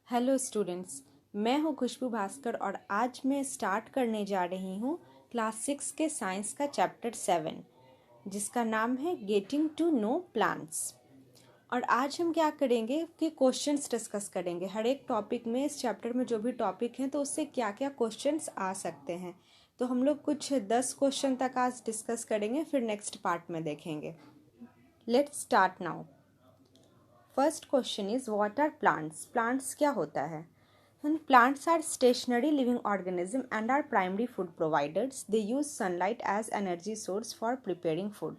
Hello students, मैं हूँ खुशबू भास्कर और आज मैं स्टार्ट करने जा रही हूँ क्लास 6 के साइंस का चैप्टर 7 जिसका नाम है गेटिंग टू नो प्लांट्स। और आज हम क्या करेंगे कि क्वेश्चंस डिस्कस करेंगे। हर एक टॉपिक में, इस चैप्टर में जो भी टॉपिक हैं तो उससे क्या क्या क्वेश्चंस आ सकते हैं। तो हम लोग कुछ 10 क्वेश्चन तक आज डिस्कस करेंगे, फिर नेक्स्ट पार्ट में देखेंगे। Let's start now. First question is what are plants. Plants क्या होता है? Plants are stationary living organisms and are primary food providers. They use sunlight as energy source for preparing food.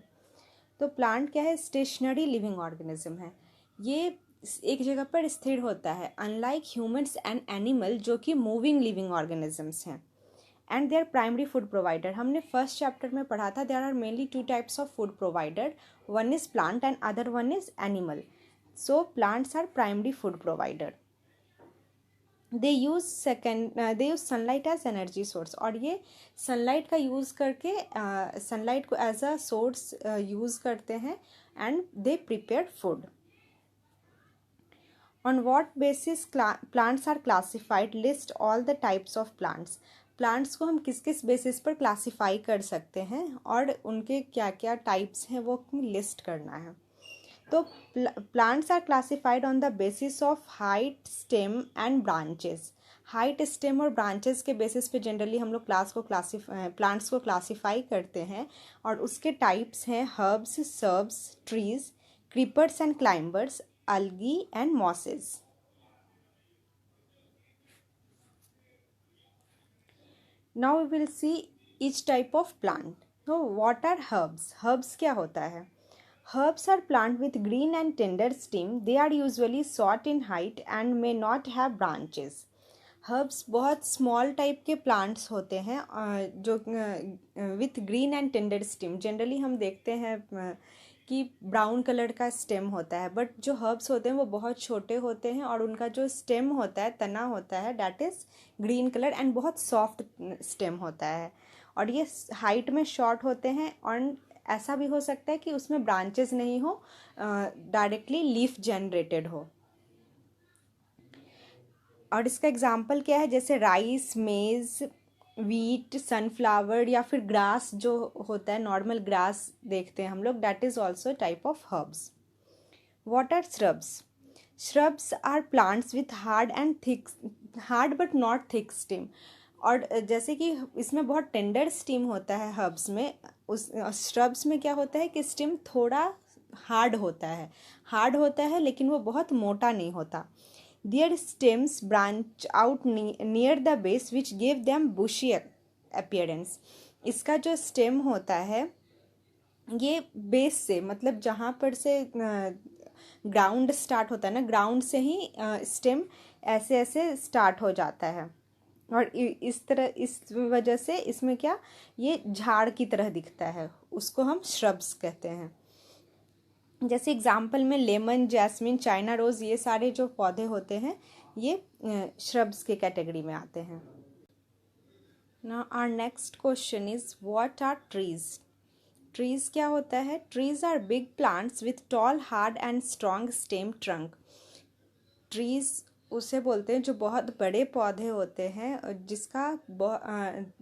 तो plant क्या है? Stationery living organism है। ये एक जगह पर स्थिर होता है, अनलाइक ह्यूमंस एंड एनिमल जो कि मूविंग लिविंग ऑर्गेनिजम्स हैं। And they are primary food provider. हमने फर्स्ट चैप्टर में पढ़ा था there are mainly two types of food provider, one is plant and other one is animal. So plants are primary food provider. They use sunlight as energy source. और ये sunlight का use करके sunlight को as a source use करते हैं and they prepare food. On what basis plants are classified? List all the types of plants. Plants को हम किस किस बेसिस पर क्लासीफाई कर सकते हैं और उनके क्या क्या टाइप्स हैं वो लिस्ट करना है। तो plants are classified on the basis of height, stem and branches. Height, stem और ब्रांचेस के बेसिस पे जनरली हम लोग प्लांट्स को क्लासीफाई करते हैं। और उसके टाइप्स हैं herbs, shrubs, trees, creepers and climbers, algae and mosses. Now we will see each type of plant. So what are herbs? Herbs क्या होता है? Herbs are plant with green and tender stem. They are usually short in height and may not have branches. Herbs बहुत small type के plants होते हैं जो with green and tender stem. Generally हम देखते हैं कि ब्राउन कलर का स्टेम होता है, बट जो हर्ब्स होते हैं वो बहुत छोटे होते हैं और उनका जो स्टेम होता है, तना होता है, that is green colour and बहुत सॉफ्ट स्टेम होता है। और ये हाइट में शॉर्ट होते हैं और ऐसा भी हो सकता है कि उसमें ब्रांचेस नहीं हो, डायरेक्टली लीफ जनरेटेड हो। और इसका एग्जाम्पल क्या है? जैसे राइस, मेज, वीट, सनफ्लावर या फिर ग्रास जो होता है, नॉर्मल ग्रास देखते हैं हम लोग, that is also type of herbs. What are shrubs? Shrubs are plants with hard but not thick stem. और जैसे कि इसमें बहुत टेंडर स्टीम होता है हर्ब्स में, उस श्रब्स में क्या होता है कि स्टीम थोड़ा हार्ड होता है लेकिन वो बहुत मोटा नहीं होता। Their stems branch out near the base which gave them bushy appearance. इसका जो स्टेम होता है ये बेस से, मतलब जहाँ पर से ग्राउंड स्टार्ट होता है ना, ग्राउंड से ही स्टेम ऐसे ऐसे स्टार्ट हो जाता है। और इस तरह, इस वजह से इसमें क्या, ये झाड़ की तरह दिखता है, उसको हम श्रब्स कहते हैं। जैसे एग्जाम्पल में लेमन, जैस्मिन, चाइना रोज़, ये सारे जो पौधे होते हैं ये श्रब्स के कैटेगरी में आते हैं। Now our next question is what are trees. Trees क्या होता है? Trees are big plants with tall, hard and strong stem trunk. Trees उसे बोलते हैं जो बहुत बड़े पौधे होते हैं जिसका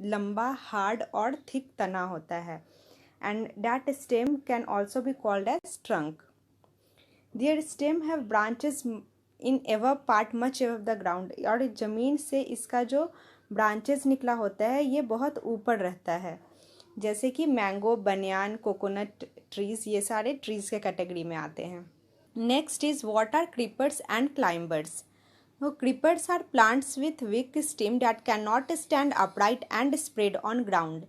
लंबा, हार्ड और थिक तना होता है। And that stem can also be called as trunk. Their stem have branches in above part much above the ground. और ज़मीन से इसका जो ब्रांचेस निकला होता है ये बहुत ऊपर रहता है। जैसे कि मैंगो, बनियान, कोकोनट ट्रीज, ये सारे ट्रीज के कैटेगरी में आते हैं। Next is what are creepers and climbers. Creepers are plants with weak stem that can not stand upright and spread on ground.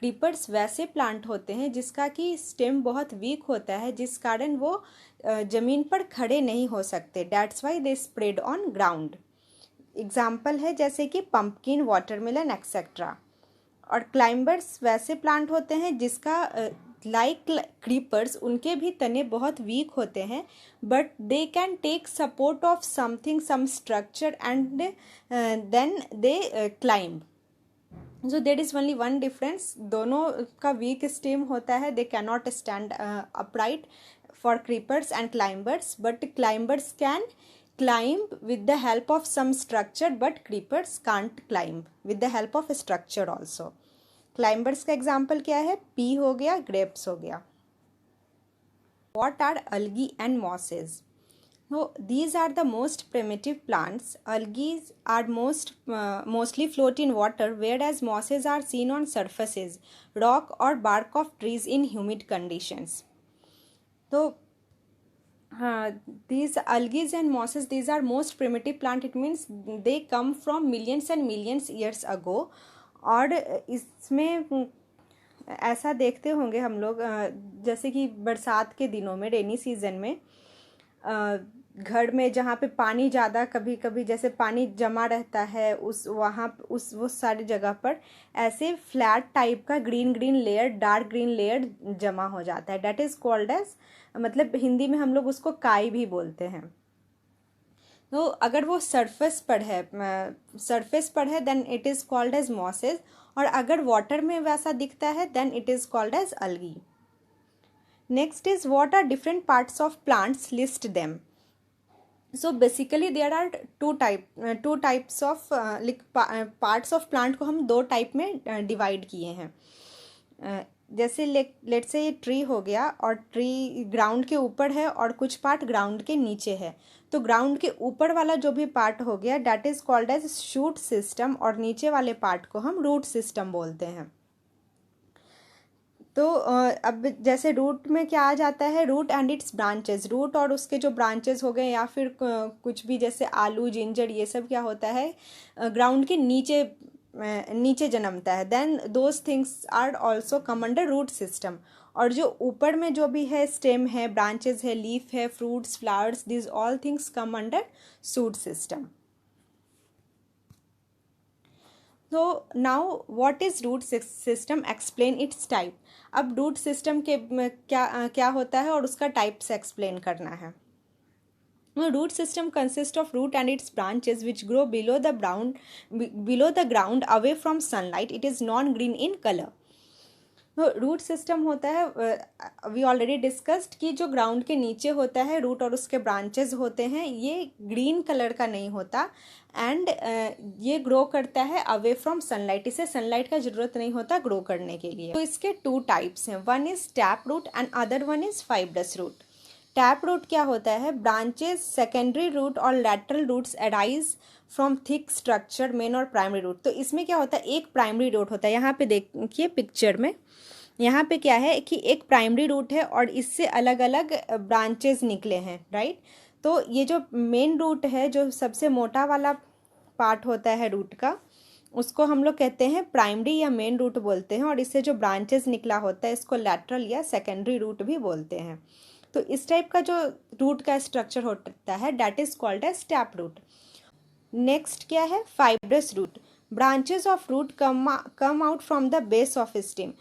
Creepers वैसे प्लांट होते हैं जिसका कि स्टेम बहुत वीक होता है, जिस कारण वो ज़मीन पर खड़े नहीं हो सकते, that's why they spread on ground. Example है जैसे कि पम्पकिन, वाटरमेलन एक्सेट्रा। और क्लाइंबर्स वैसे प्लांट होते हैं जिसका लाइक क्रीपर्स उनके भी तने बहुत वीक होते हैं, but they can take support of something, some structure and then they climb. So there is only one difference, दोनों का वीक स्टेम होता है, they can stand upright for creepers and climbers, but climbers can climb with the help of some structure but creepers can't climb with the help of structure also. Climbers का example क्या है? pea हो गया, grapes हो गया. What are algae and mosses? So these are the most primitive plants. Algae are mostly float in water, whereas mosses are seen on surfaces, rock or bark of trees in humid conditions. So these algae and mosses, these are most primitive plant. It means they come from millions and millions years ago. और इसमें ऐसा देखते होंगे हम लोग, जैसे कि बरसात के दिनों में, रेनी सीजन में, घर में जहाँ पे पानी ज़्यादा, कभी कभी जैसे पानी जमा रहता है वो सारी जगह पर ऐसे फ्लैट टाइप का green green layer, dark green layer जमा हो जाता है. डैट इज़ कॉल्ड एज, मतलब हिंदी में हम लोग उसको काई भी बोलते हैं. तो अगर वो सरफेस पर है then it is called as mosses, और अगर वाटर में वैसा दिखता है then it is called as algae. Next is what are different parts of plants, list them. So basically there are two types of parts of plant को हम 2 type में divide किए हैं. जैसे लेट्स से ये ट्री हो गया, और ट्री ग्राउंड के ऊपर है और कुछ पार्ट ग्राउंड के नीचे है. तो ग्राउंड के ऊपर वाला जो भी पार्ट हो गया that is called as shoot system, और नीचे वाले पार्ट को हम रूट सिस्टम बोलते हैं. तो अब जैसे रूट में क्या आ जाता है, root and its branches. Root और उसके जो ब्रांचेस हो गए, या फिर कुछ भी जैसे आलू, जिंजर, ये सब क्या होता है, ग्राउंड के नीचे जन्मता है. Then those things are also come under root system. और जो ऊपर में जो भी है, स्टेम है, ब्रांचेस है, लीफ है, fruits, flowers, this all things come under shoot system. तो now what is root system, explain its type. अब रूट सिस्टम के क्या होता है और उसका टाइप्स एक्सप्लेन करना है. Root system consist of root and its branches which grow below the ground away from sunlight. It is non green in colour. Root system होता है, वी ऑलरेडी डिस्कस्ड, कि जो ग्राउंड के नीचे होता है, रूट और उसके ब्रांचेस होते हैं, ये ग्रीन कलर का नहीं होता, एंड ये ग्रो करता है अवे फ्रॉम सनलाइट. इसे सनलाइट का ज़रूरत नहीं होता ग्रो करने के लिए. तो इसके 2 टाइप्स हैं. One is tap root and other one is fibrous root. Tap root क्या होता है, ब्रांचेस, सेकेंडरी रूट और lateral roots arise from thick structure, main और प्राइमरी रूट. तो इसमें क्या होता है, एक प्राइमरी रूट होता है. यहाँ पे देखिए पिक्चर में, यहाँ पे क्या है कि एक प्राइमरी रूट है और इससे अलग अलग ब्रांचेस निकले हैं, राइट. तो ये जो मेन रूट है, जो सबसे मोटा वाला पार्ट होता है रूट का, उसको हम लोग कहते हैं प्राइमरी या मेन रूट बोलते हैं, और इससे जो ब्रांचेस निकला होता है इसको लैटरल या सेकेंडरी रूट भी बोलते हैं. तो इस टाइप का जो रूट का स्ट्रक्चर होता है that is called as tap root. Next क्या है, fibrous root. Branches of root come out from the base of stem.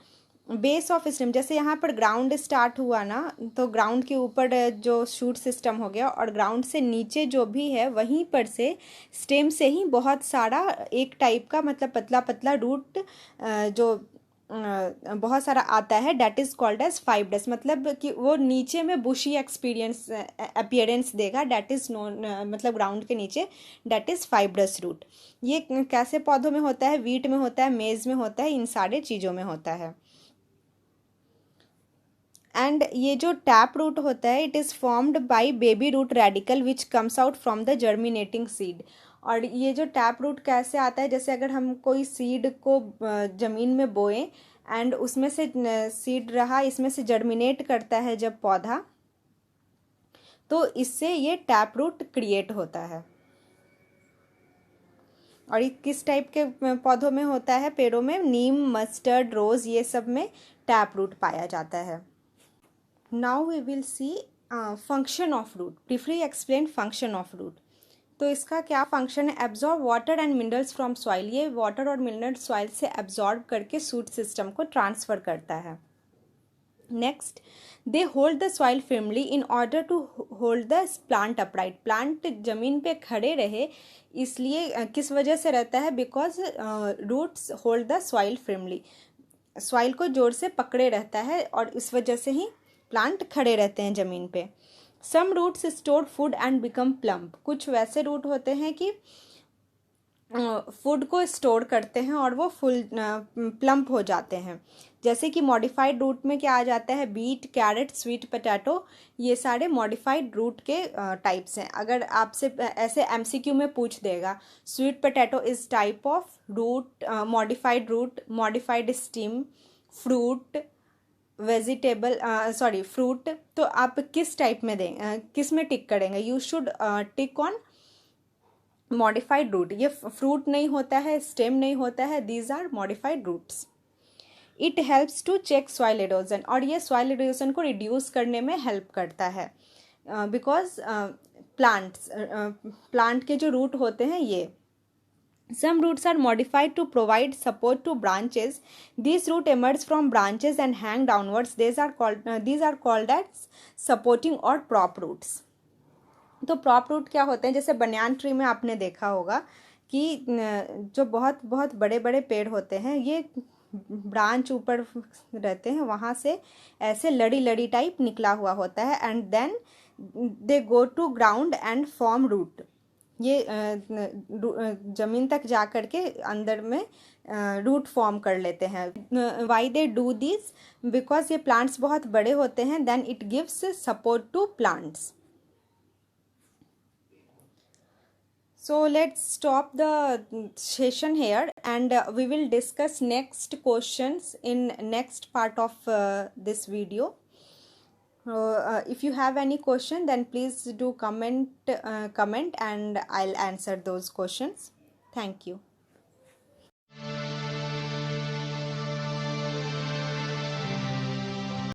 Base of stem, जैसे यहाँ पर ग्राउंड स्टार्ट हुआ ना, तो ग्राउंड के ऊपर जो शूट सिस्टम हो गया, और ग्राउंड से नीचे जो भी है वहीं पर से स्टेम से ही बहुत सारा एक टाइप का, मतलब पतला पतला रूट जो बहुत सारा आता है, that is called as fibrous. मतलब कि वो नीचे में बुशी अपीयरेंस देगा, डैट इज़ नोन, मतलब ग्राउंड के नीचे, डैट इज़ फाइब्रस रूट. ये कैसे पौधों में होता है, वीट में होता है, मेज में होता है, इन सारे चीज़ों में होता है. एंड ये जो टैप रूट होता है, it is formed by baby root radicle which comes out from the germinating seed. और ये जो टैप रूट कैसे आता है, जैसे अगर हम कोई सीड को ज़मीन में बोएं एंड उसमें से सीड रहा, इसमें से जर्मिनेट करता है जब पौधा, तो इससे ये टैप रूट क्रिएट होता है. और ये किस टाइप के पौधों में होता है, पेड़ों में, नीम, मस्टर्ड, रोज़, ये सब में टैप रूट पाया जाता है. Now we will see function of root. Briefly explain function of root. तो इसका क्या फंक्शन है, absorb water and minerals from soil. ये वाटर और मिनरल सॉइल से एब्जॉर्ब करके शूट सिस्टम को ट्रांसफ़र करता है. Next, they hold the soil firmly in order to hold the plant upright. Plant जमीन पे खड़े रहे, इसलिए किस वजह से रहता है, because roots hold the soil firmly. Soil को जोर से पकड़े रहता है और इस वजह से ही प्लांट खड़े रहते हैं ज़मीन पे. Some roots store food and become plump, कुछ वैसे रूट होते हैं कि फूड को स्टोर करते हैं और वो फुल प्लम्प हो जाते हैं। जैसे कि मॉडिफाइड रूट में क्या आ जाता है, बीट, कैरेट, स्वीट पोटैटो, ये सारे मॉडिफाइड रूट के टाइप्स हैं। अगर आपसे ऐसे एमसीक्यू में पूछ देगा, sweet potato is type of root, modified root, modified stem, fruit, vegetable, sorry fruit, तो आप किस टाइप में दें, किस में टिक करेंगे? You should tick on modified root. ये फ्रूट नहीं होता है, स्टेम नहीं होता है, these are modified roots. It helps to check soil erosion, और ये सॉइल इरोजन को रिड्यूस करने में हेल्प करता है, बिकॉज प्लांट के जो रूट होते हैं ये, some roots are modified to provide support to branches. These roots emerge from branches and hang downwards. These are called as supporting or prop roots. तो प्रॉप रूट क्या होते हैं? जैसे बनियान ट्री में आपने देखा होगा कि जो बहुत बहुत बड़े बड़े पेड़ होते हैं, ये ब्रांच ऊपर रहते हैं, वहाँ से ऐसे लड़ी लड़ी टाइप निकला हुआ होता है, and then they go to ground and form root. ये ज़मीन तक जा कर के अंदर में रूट फॉर्म कर लेते हैं। Why they do this? Because ये प्लांट्स बहुत बड़े होते हैं, then it gives support to plants. So let's stop the session here, and we will discuss next questions in next part of this video. If you have any question, then please do comment and I'll answer those questions. Thank you.